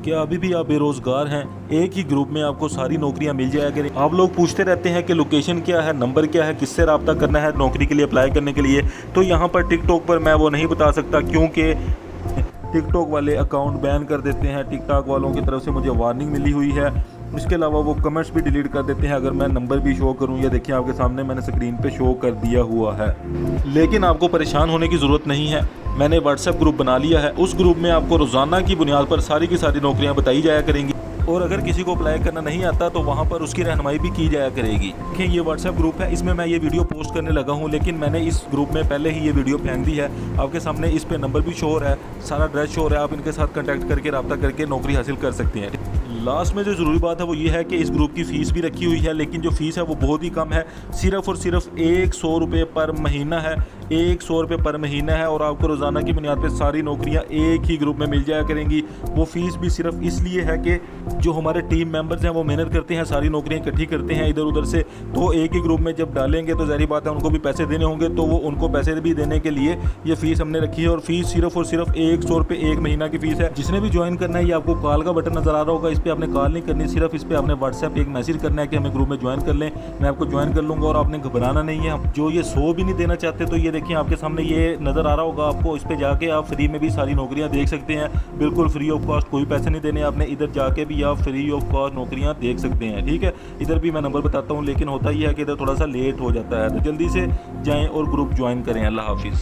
क्या अभी भी आप बेरोजगार हैं? एक ही ग्रुप में आपको सारी नौकरियां मिल जाया करें। आप लोग पूछते रहते हैं कि लोकेशन क्या है, नंबर क्या है, किससे रब्ता करना है नौकरी के लिए अप्लाई करने के लिए। तो यहाँ पर टिकटॉक पर मैं वो नहीं बता सकता, क्योंकि टिकटॉक वाले अकाउंट बैन कर देते हैं। टिकटॉक वालों की तरफ से मुझे वार्निंग मिली हुई है। इसके अलावा वो कमेंट्स भी डिलीट कर देते हैं। अगर मैं नंबर भी शो करूं, ये देखिए आपके सामने मैंने स्क्रीन पे शो कर दिया हुआ है। लेकिन आपको परेशान होने की ज़रूरत नहीं है। मैंने व्हाट्सएप ग्रुप बना लिया है। उस ग्रुप में आपको रोज़ाना की बुनियाद पर सारी की सारी नौकरियां बताई जाया करेंगी, और अगर किसी को अप्लाई करना नहीं आता तो वहाँ पर उसकी रहनुमाई भी की जाया करेगी। देखिए ये व्हाट्सएप ग्रुप है, इसमें मैं ये वीडियो पोस्ट करने लगा हूँ, लेकिन मैंने इस ग्रुप में पहले ही ये वीडियो फेंक दी है। आपके सामने इस पे नंबर भी शो हो रहा है, सारा एड्रेस शो हो रहा है। आप इनके साथ कॉन्टैक्ट करके रब्ता करके नौकरी हासिल कर सकते हैं। लास्ट में जो ज़रूरी बात है वो ये है कि इस ग्रुप की फ़ीस भी रखी हुई है, लेकिन जो फ़ीस है वो बहुत ही कम है। सिर्फ़ और सिर्फ 100 रुपये पर महीना है। 100 रुपये पर महीना है, और आपको रोज़ाना की बुनियाद पर सारी नौकरियाँ एक ही ग्रुप में मिल जाया करेंगी। वो फ़ीस भी सिर्फ इसलिए है कि जो हमारे टीम मेंबर्स हैं वो मेहनत करते हैं, सारी नौकरियां इकट्ठी करते हैं इधर उधर से, तो एक ही ग्रुप में जब डालेंगे तो ज़ाहिर बात है उनको भी पैसे देने होंगे, तो वो उनको पैसे भी देने के लिए ये फ़ीस हमने रखी है। और फीस सिर्फ और सिर्फ 100 रुपये एक महीना की फ़ीस है। जिसने भी ज्वाइन करना है, ये आपको कॉल का बटन नज़र आ रहा होगा, इस पर आपने कॉल नहीं करनी, सिर्फ इस पर आपने व्हाट्सएप एक मैसेज करना है कि हमें ग्रुप में ज्वाइन कर लें, मैं आपको ज्वाइन कर लूँगा। और आपने घबराना नहीं है। जो ये 100 भी नहीं देना चाहते तो ये देखिए आपके सामने ये नज़र आ रहा होगा आपको, इस पर जाके आप फ्री में भी सारी नौकरियाँ देख सकते हैं, बिल्कुल फ्री ऑफ कॉस्ट, कोई पैसे नहीं देने आपने। इधर जाके भी आप फ्री ऑफ कॉस्ट नौकरियां देख सकते हैं। ठीक है, इधर भी मैं नंबर बताता हूं, लेकिन होता ही है कि इधर थोड़ा सा लेट हो जाता है, तो जल्दी से जाएं और ग्रुप ज्वाइन करें। अल्लाह हाफिज़।